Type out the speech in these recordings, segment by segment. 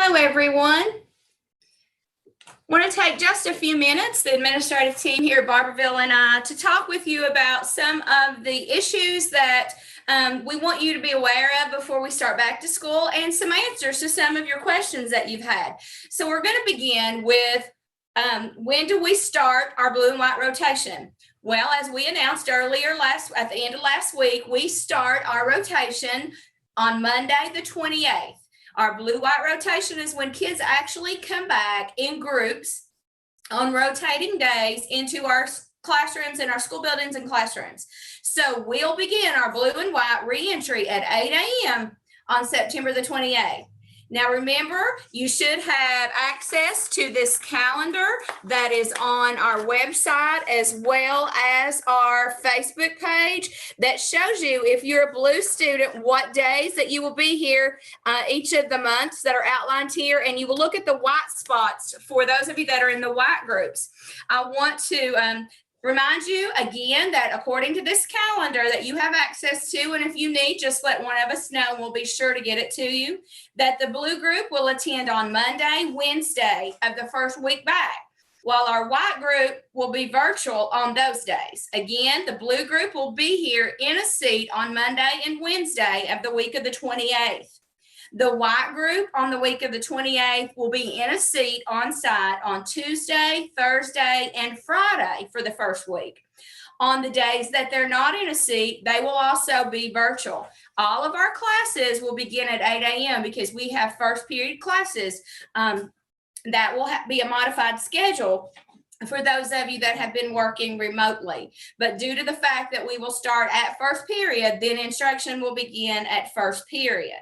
Hello, everyone. I want to take just a few minutes, the administrative team here at Barbourville and I, to talk with you about some of the issues that we want you to be aware of before we start back to school and some answers to some of your questions that you've had. So we're going to begin with when do we start our blue and white rotation? Well, as we announced earlier at the end of last week, we start our rotation on Monday the 28th. Our blue-white rotation is when kids actually come back in groups on rotating days into our classrooms and our school buildings and classrooms. So we'll begin our blue and white re-entry at 8 a.m. on September the 28th. Now remember, you should have access to this calendar that is on our website as well as our Facebook page that shows you, if you're a blue student, what days that you will be here each of the months that are outlined here, and you will look at the white spots for those of you that are in the white groups. I want to remind you again that according to this calendar that you have access to, and if you need, just let one of us know and we'll be sure to get it to you, that the blue group will attend on Monday, Wednesday of the first week back, while our white group will be virtual on those days. Again, the blue group will be here in a seat on Monday and Wednesday of the week of the 28th. The white group on the week of the 28th will be in a seat on site on Tuesday, Thursday, and Friday for the first week. On the days that they're not in a seat, they will also be virtual. All of our classes will begin at 8 a.m. because we have first period classes that will be a modified schedule for those of you that have been working remotely. But due to the fact that we will start at first period, then instruction will begin at first period.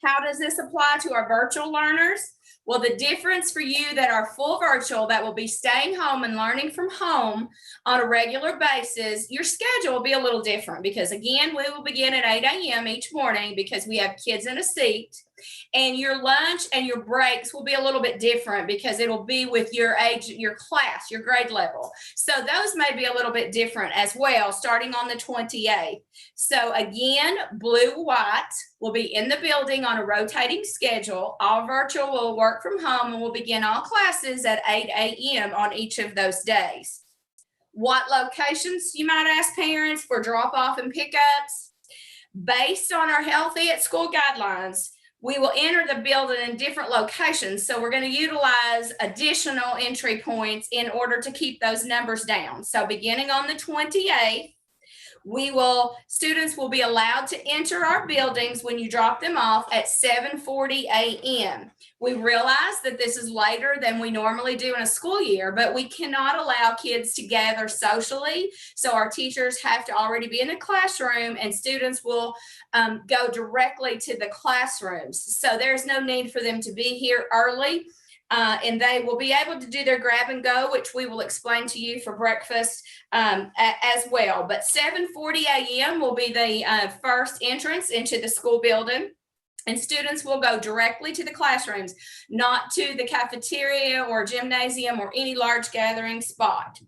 How does this apply to our virtual learners? Well, the difference for you that are full virtual, that will be staying home and learning from home on a regular basis, your schedule will be a little different because, again, we will begin at 8 a.m. each morning because we have kids in a seat. And your lunch and your breaks will be a little bit different because it'll be with your age, your class, your grade level. So those may be a little bit different as well, starting on the 28th. So again, blue-white will be in the building on a rotating schedule. All virtual will work from home and we'll begin all classes at 8 a.m. on each of those days. What locations, you might ask parents, for drop-off and pickups? Based on our Healthy at School guidelines, we will enter the building in different locations. So we're going to utilize additional entry points in order to keep those numbers down. So beginning on the 28th, students will be allowed to enter our buildings when you drop them off at 7:40 a.m. We realize that this is later than we normally do in a school year, but we cannot allow kids to gather socially. So our teachers have to already be in the classroom and students will go directly to the classrooms. So there's no need for them to be here early. And they will be able to do their grab and go, which we will explain to you for breakfast as well. But 7:40 a.m. will be the first entrance into the school building. And students will go directly to the classrooms, not to the cafeteria or gymnasium or any large gathering spot.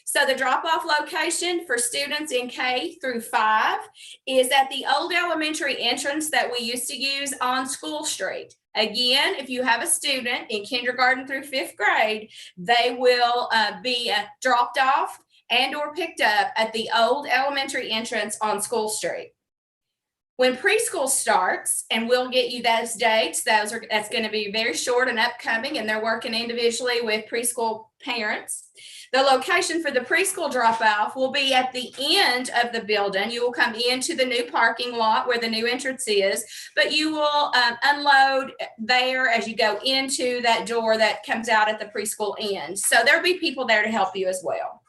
So the drop-off location for students in K through 5 is at the old elementary entrance that we used to use on School Street. Again, if you have a student in kindergarten through 5th grade, they will be dropped off and or picked up at the old elementary entrance on School Street. When preschool starts, and we'll get you those dates, that's going to be very short and upcoming, and they're working individually with preschool parents. The location for the preschool drop-off will be at the end of the building. You will come into the new parking lot where the new entrance is, but you will unload there as you go into that door that comes out at the preschool end. So there'll be people there to help you as well.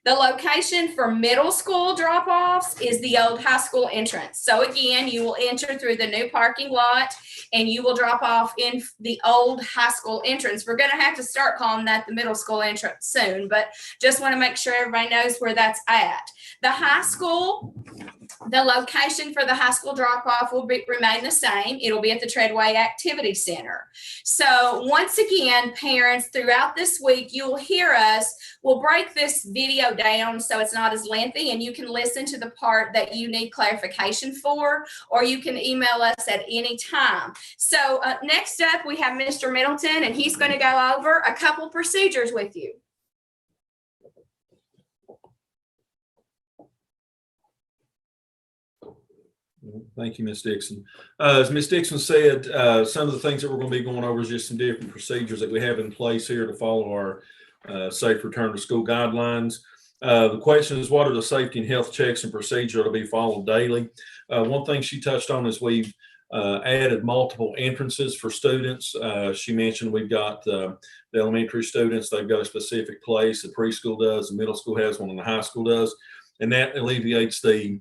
The location for middle school drop-offs is the old high school entrance. So again, you will enter through the new parking lot and you will drop off in the old high school entrance. We're going to have to start calling that the middle school entrance soon, but just want to make sure everybody knows where that's at. The high school The location for the high school drop-off will remain the same. It'll be at the Treadway Activity Center. So once again, parents, throughout this week, you'll hear us. We'll break this video down so it's not as lengthy, and you can listen to the part that you need clarification for, or you can email us at any time. So next up, we have Mr. Middleton, and he's going to go over a couple procedures with you. Thank you, Ms. Dixon. As Ms. Dixon said, some of the things that we're going to be going over is just some different procedures that we have in place here to follow our safe return to school guidelines. The question is, what are the safety and health checks and procedures that will be followed daily? One thing she touched on is we've added multiple entrances for students. She mentioned we've got the elementary students, they've got a specific place, the preschool does, the middle school has one, and the high school does. And that alleviates the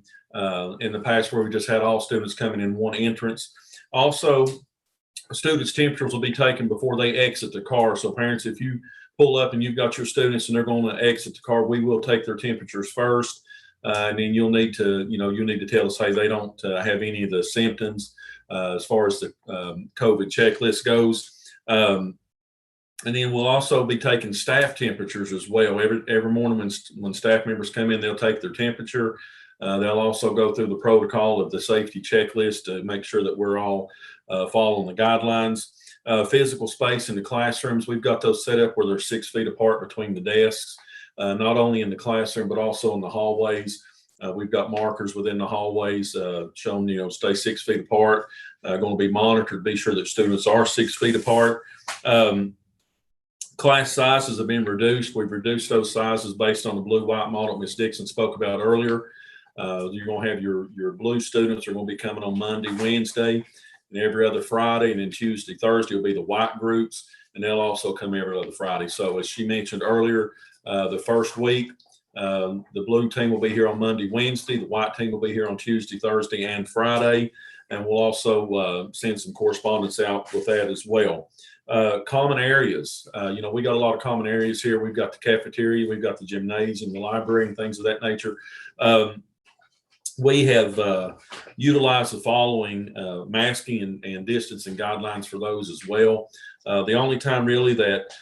in the past where we just had all students coming in one entrance. Also, students' temperatures will be taken before they exit the car. So parents, if you pull up and you've got your students and they're going to exit the car, we will take their temperatures first. And then you'll need to tell us, hey, they don't have any of the symptoms as far as the COVID checklist goes. And then we'll also be taking staff temperatures as well. Every morning when staff members come in, they'll take their temperature. They'll also go through the protocol of the safety checklist to make sure that we're all following the guidelines. Physical space in the classrooms, we've got those set up where they're 6 feet apart between the desks, not only in the classroom, but also in the hallways. We've got markers within the hallways showing, stay 6 feet apart, going to be monitored, be sure that students are 6 feet apart. Class sizes have been reduced. We've reduced those sizes based on the blue-white model Ms. Dixon spoke about earlier. You're going to have your blue students are going to be coming on Monday, Wednesday, and every other Friday, and then Tuesday, Thursday will be the white groups, and they'll also come every other Friday. So as she mentioned earlier, the first week, the blue team will be here on Monday, Wednesday, the white team will be here on Tuesday, Thursday, and Friday, and we'll also send some correspondence out with that as well. Common areas, we got a lot of common areas here. We've got the cafeteria, we've got the gymnasium, the library, and things of that nature. We have utilized the following masking and distancing guidelines for those as well. The only time really that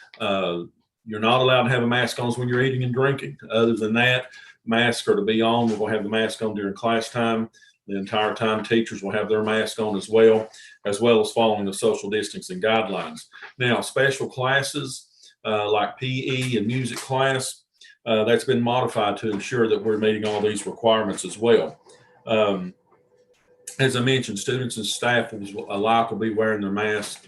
you're not allowed to have a mask on is when you're eating and drinking. Other than that, masks are to be on. We're going to have the mask on during class time. The entire time teachers will have their mask on as well as following the social distancing guidelines. Now, special classes like PE and music class, that's been modified to ensure that we're meeting all these requirements as well. As I mentioned, students and staff alike will be wearing their masks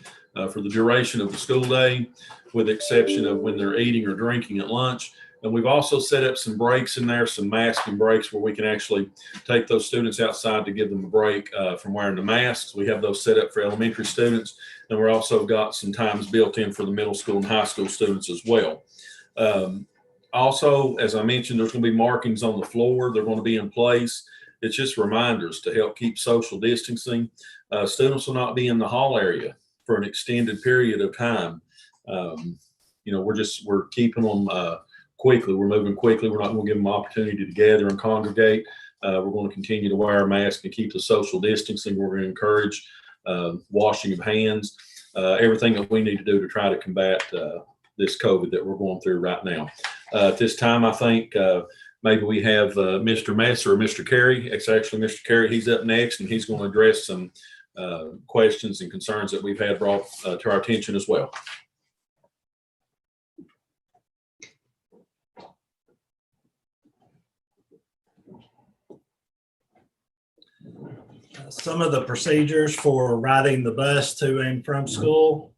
for the duration of the school day, with the exception of when they're eating or drinking at lunch. And we've also set up some breaks in there, some masking breaks where we can actually take those students outside to give them a break from wearing the masks. We have those set up for elementary students, and we're also got some times built in for the middle school and high school students as well. Also, as I mentioned, there's going to be markings on the floor. They're going to be in place. It's just reminders to help keep social distancing. Students will not be in the hall area for an extended period of time. We're keeping them quickly. We're moving quickly. We're not going to give them an opportunity to gather and congregate. We're going to continue to wear a mask and keep the social distancing. We're going to encourage washing of hands, everything that we need to do to try to combat this COVID that we're going through right now. At this time, I think maybe we have Mr. Messer or Mr. Carey. It's actually Mr. Carey. He's up next, and he's going to address some questions and concerns that we've had brought to our attention as well. Some of the procedures for riding the bus to and from school.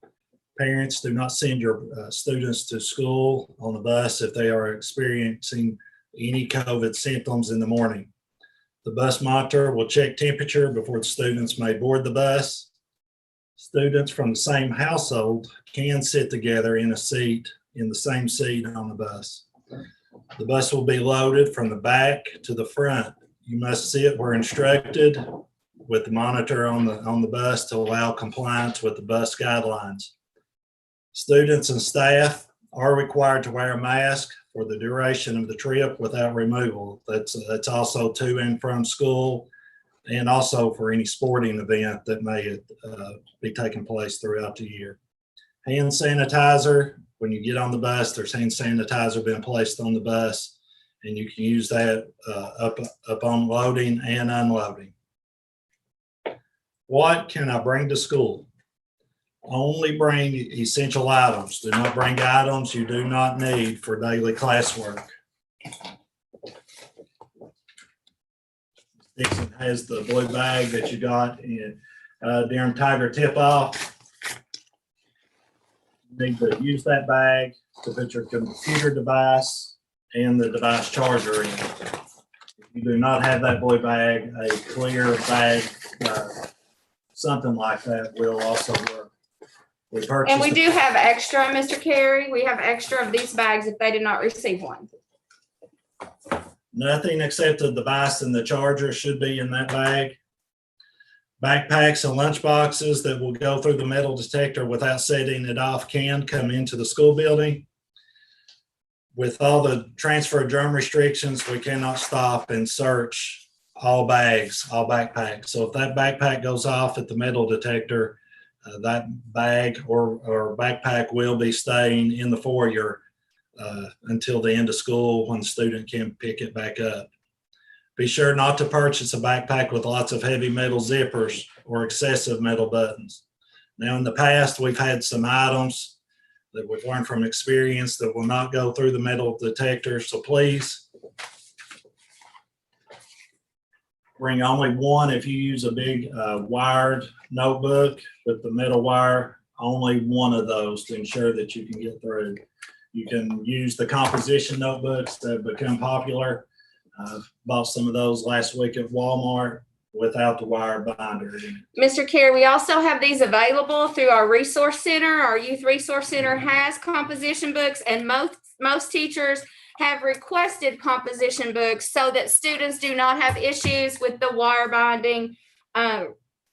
Parents, do not send your students to school on the bus if they are experiencing any COVID symptoms in the morning. The bus monitor will check temperature before the students may board the bus. Students from the same household can sit together in the same seat on the bus. The bus will be loaded from the back to the front. You must sit where instructed with the monitor on the bus to allow compliance with the bus guidelines. Students and staff are required to wear a mask for the duration of the trip without removal. That's also to and from school, and also for any sporting event that may be taking place throughout the year. Hand sanitizer, when you get on the bus, there's hand sanitizer being placed on the bus, and you can use that upon loading and unloading. What can I bring to school? Only bring essential items. Do not bring items you do not need for daily classwork. Dixon has the blue bag that you got during Tiger tip-off. You need to use that bag to put your computer device and the device charger in. If you do not have that blue bag, a clear bag, something like that will also work. And we do have extra, Mr. Carey. We have extra of these bags if they did not receive one. Nothing except the device and the charger should be in that bag. Backpacks and lunch boxes that will go through the metal detector without setting it off can come into the school building. With all the transfer of germ restrictions, we cannot stop and search all bags, all backpacks. So if that backpack goes off at the metal detector, that bag or backpack will be staying in the foyer until the end of school when the student can pick it back up. Be sure not to purchase a backpack with lots of heavy metal zippers or excessive metal buttons. Now, in the past, we've had some items that we've learned from experience that will not go through the metal detector. So please bring only one. If you use a big wired notebook with the metal wire, only one of those to ensure that you can get through. You can use the composition notebooks that have become popular. Bought some of those last week at Walmart without the wire binder in it. Mr. Carey, we also have these available through our resource center. Our youth resource center has composition books, and most teachers have requested composition books so that students do not have issues with the wire binding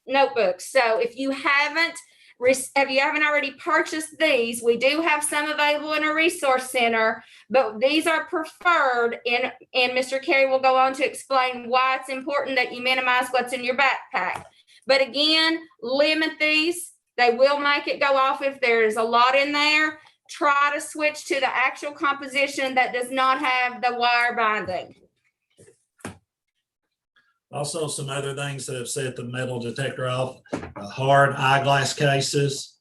notebooks. So if you haven't already purchased these, we do have some available in a resource center, but these are preferred, and Mr. Carey will go on to explain why it's important that you minimize what's in your backpack. But again, limit these. They will make it go off if there's a lot in there. Try to switch to the actual composition that does not have the wire binding. Also, some other things that have set the metal detector off, hard eyeglass cases.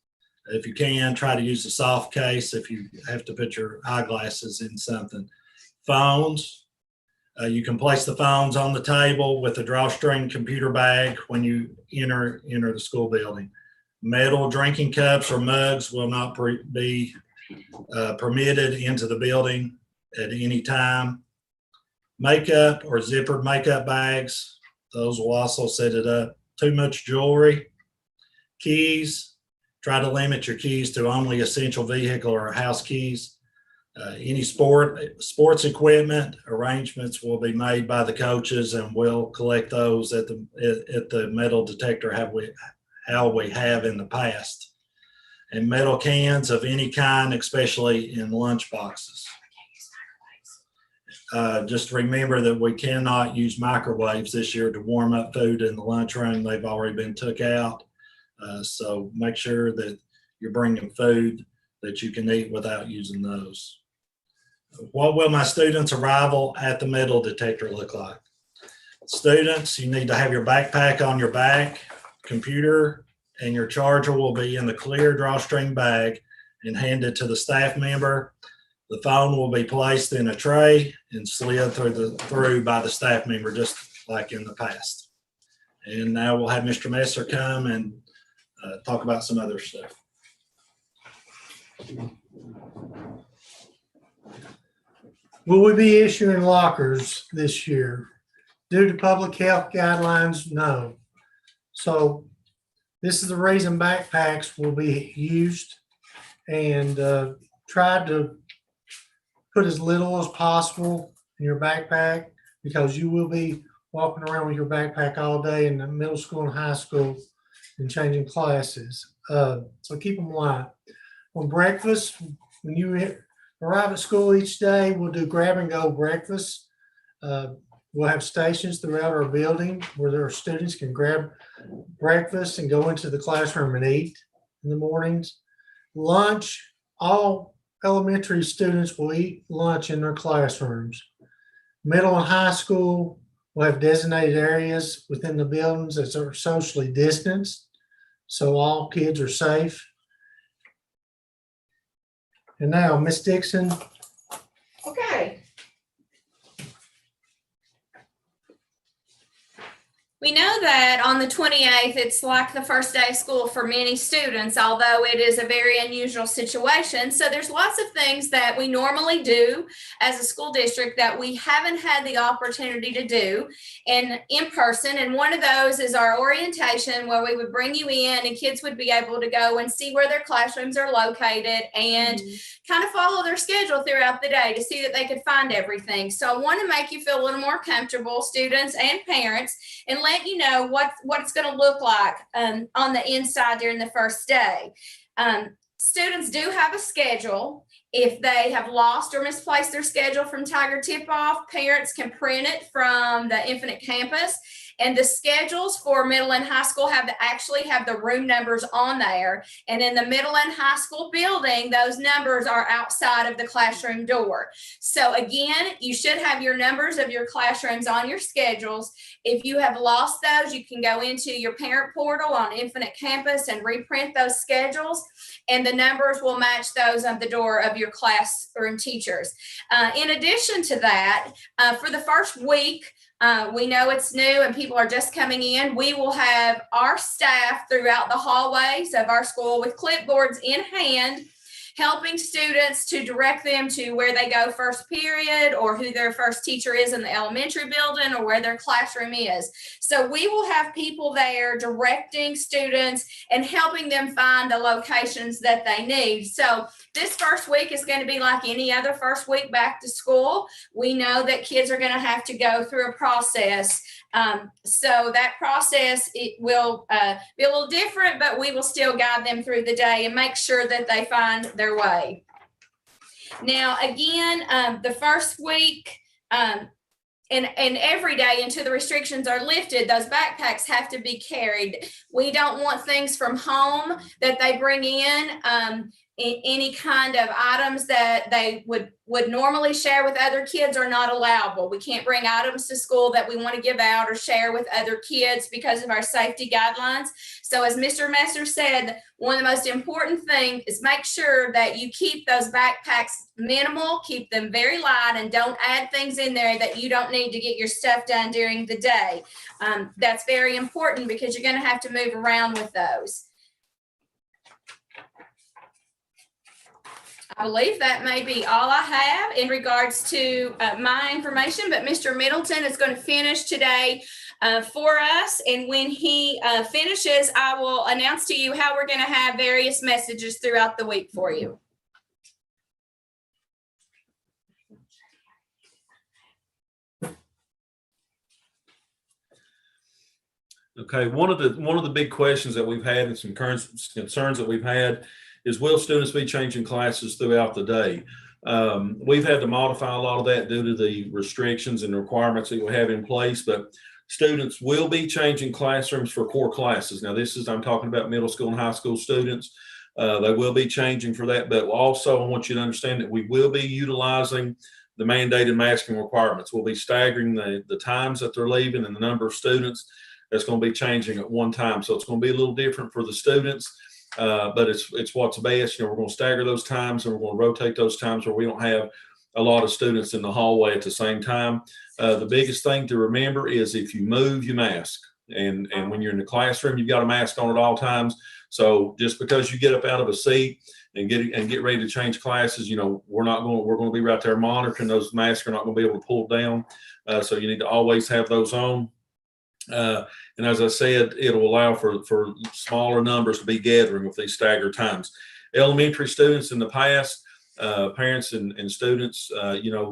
If you can, try to use a soft case if you have to put your eyeglasses in something. Phones, you can place the phones on the table with a drawstring computer bag when you enter the school building. Metal drinking cups or mugs will not be permitted into the building at any time. Makeup or zippered makeup bags, those will also set it up. Too much jewelry. Keys, try to limit your keys to only essential vehicle or house keys. Any sports equipment arrangements will be made by the coaches, and we'll collect those at the metal detector how we have in the past. And metal cans of any kind, especially in lunch boxes. Just remember that we cannot use microwaves this year to warm up food in the lunchroom. They've already been took out. So make sure that you're bringing food that you can eat without using those. What will my students' arrival at the metal detector look like? Students, you need to have your backpack on your back, computer, and your charger will be in the clear drawstring bag and handed to the staff member. The phone will be placed in a tray and slid through by the staff member, just like in the past. And now we'll have Mr. Messer come and talk about some other stuff. Will we be issuing lockers this year? Due to public health guidelines, no. So this is the reason backpacks will be used, and try to put as little as possible in your backpack, because you will be walking around with your backpack all day in the middle school and high school and changing classes. So keep them light. On breakfast, when you arrive at school each day. We'll do grab and go breakfast. We'll have stations throughout our building where our students can grab breakfast and go into the classroom and eat in the mornings. Lunch, all elementary students will eat lunch in their classrooms. Middle and high school will have designated areas within the buildings that are socially distanced, so all kids are safe. And now, Ms. Dixon. Okay. We know that on the 28th, it's like the first day of school for many students, although it is a very unusual situation. So there's lots of things that we normally do as a school district that we haven't had the opportunity to do in person. And one of those is our orientation, where we would bring you in and kids would be able to go and see where their classrooms are located and kind of follow their schedule throughout the day to see that they could find everything. So I want to make you feel a little more comfortable, students and parents, and let you know what it's going to look like on the inside during the first day. Students do have a schedule. If they have lost or misplaced their schedule from Tiger Tip-Off, parents can print it from the Infinite Campus. And the schedules for middle and high school actually have the room numbers on there. And in the middle and high school building, those numbers are outside of the classroom door. So again, you should have your numbers of your classrooms on your schedules. If you have lost those, you can go into your parent portal on Infinite Campus and reprint those schedules, and the numbers will match those on the door of your classroom teachers. In addition to that, for the first week, we know it's new and people are just coming in. We will have our staff throughout the hallways of our school with clipboards in hand, helping students to direct them to where they go first period, or who their first teacher is in the elementary building, or where their classroom is. So we will have people there directing students and helping them find the locations that they need. So this first week is going to be like any other first week back to school. We know that kids are going to have to go through a process. So that process, it will be a little different, but we will still guide them through the day and make sure that they find their way. Now, again, the first week, and every day until the restrictions are lifted, those backpacks have to be carried. We don't want things from home that they bring in, any kind of items that they would normally share with other kids are not allowable. We can't bring items to school that we want to give out or share with other kids because of our safety guidelines. So as Mr. Messer said, one of the most important things is make sure that you keep those backpacks minimal, keep them very light, and don't add things in there that you don't need to get your stuff done during the day. That's very important because you're going to have to move around with those. I believe that may be all I have in regards to my information, but Mr. Middleton is going to finish today for us. And when he finishes, I will announce to you how we're going to have various messages throughout the week for you. Okay, one of the big questions that we've had and some current concerns that we've had is, will students be changing classes throughout the day? We've had to modify a lot of that due to the restrictions and requirements that we have in place, but students will be changing classrooms for core classes. Now, I'm talking about middle school and high school students. They will be changing for that, but also I want you to understand that we will be utilizing the mandated masking requirements. We'll be staggering the times that they're leaving and the number of students that's going to be changing at one time. So it's going to be a little different for the students. But it's what's best. We're going to stagger those times, and we're going to rotate those times where we don't have a lot of students in the hallway at the same time. The biggest thing to remember is if you move, you mask. And when you're in the classroom, you've got a mask on at all times. So just because you get up out of a seat and get ready to change classes, we're going to be right there monitoring. Those masks are not going to be able to pull down. So you need to always have those on. And as I said, it'll allow for smaller numbers to be gathering with these staggered times. Elementary students in the past, parents and students,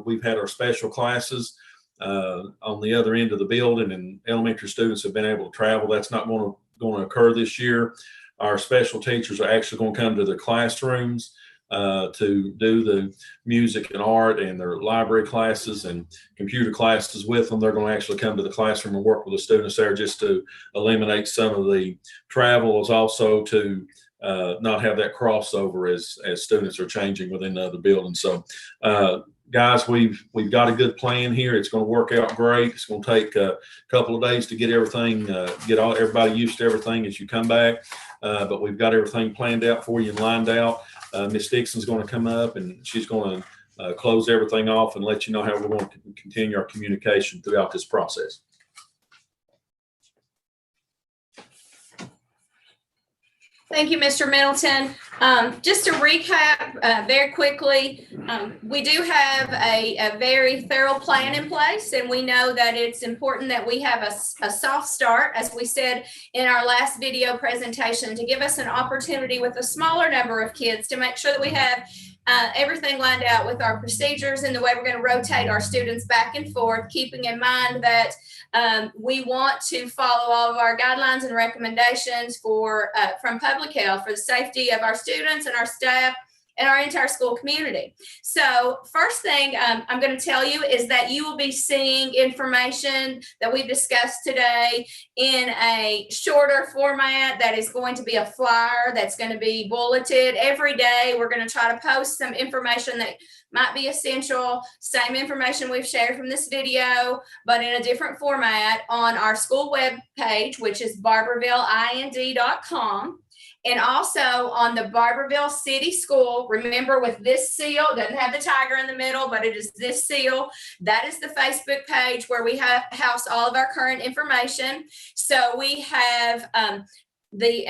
we've had our special classes on the other end of the building, and elementary students have been able to travel. That's not going to occur this year. Our special teachers are actually going to come to their classrooms to do the music and art and their library classes and computer classes with them. They're going to actually come to the classroom and work with the students there just to eliminate some of the travel, is also to not have that crossover as students are changing within the other building. So guys, we've got a good plan here. It's going to work out great. It's going to take a couple of days to get everything, everybody used to everything as you come back. But we've got everything planned out for you and lined out. Miss Dixon's going to come up and she's going to close everything off and let you know how we're going to continue our communication throughout this process. Thank you, Mr. Middleton. Just to recap very quickly, we do have a very thorough plan in place, and we know that it's important that we have a soft start, as we said in our last video presentation, to give us an opportunity with a smaller number of kids to make sure that we have everything lined out with our procedures and the way we're going to rotate our students back and forth, keeping in mind that we want to follow all of our guidelines and recommendations from public health for the safety of our students and our staff and our entire school community. So first thing I'm going to tell you is that you will be seeing information that we've discussed today in a shorter format that is going to be a flyer that's going to be bulleted every day. We're going to try to post some information that might be essential, same information we've shared from this video, but in a different format on our school web page, which is barbourvilleind.com. And also on the Barbourville City School, remember with this seal, it doesn't have the tiger in the middle, but it is this seal. That is the Facebook page where we house all of our current information. So we have the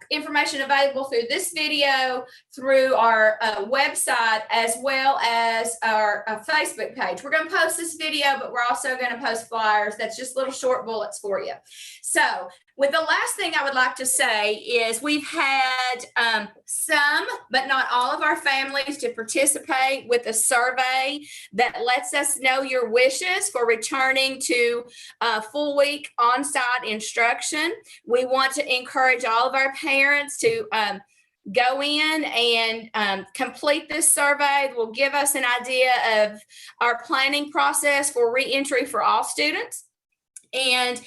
information available through this video, through our website, as well as our Facebook page. We're going to post this video, but we're also going to post flyers. That's just little short bullets for you. So with the last thing I would like to say is we've had some, but not all of our families to participate with a survey that lets us know your wishes for returning to a full week on-site instruction. We want to encourage all of our parents to go in and complete this survey. It will give us an idea of our planning process for reentry for all students. And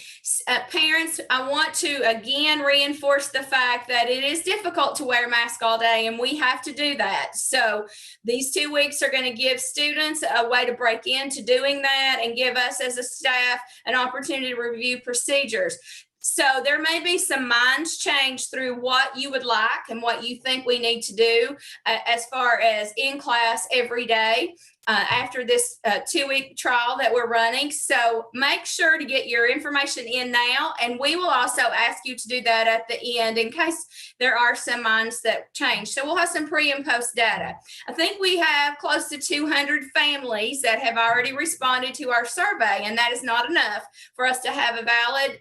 parents, I want to again reinforce the fact that it is difficult to wear a mask all day, and we have to do that. So these 2 weeks are going to give students a way to break into doing that and give us as a staff an opportunity to review procedures. So there may be some minds change through what you would like and what you think we need to do as far as in class every day after this 2-week trial that we're running. So make sure to get your information in now, and we will also ask you to do that at the end in case there are some minds that change. So we'll have some pre and post data. I think we have close to 200 families that have already responded to our survey, and that is not enough for us to have valid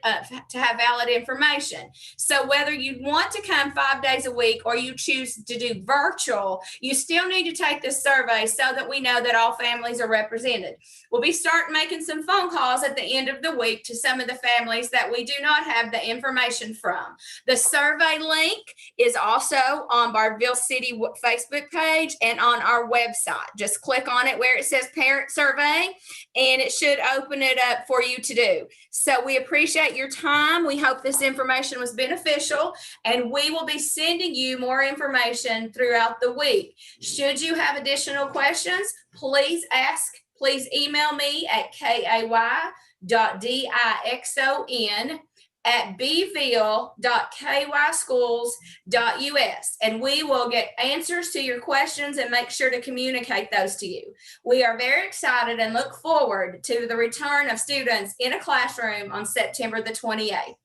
information. So whether you want to come 5 days a week or you choose to do virtual, you still need to take this survey so that we know that all families are represented. We'll be starting making some phone calls at the end of the week to some of the families that we do not have the information from. The survey link is also on Barbourville City Facebook page and on our website. Just click on it where it says parent survey, and it should open it up for you to do. So we appreciate your time. We hope this information was beneficial, and we will be sending you more information throughout the week. Should you have additional questions, please email me at kai.dixon@bville.kyschools.us, and we will get answers to your questions and make sure to communicate those to you. We are very excited and look forward to the return of students in a classroom on September the 28th.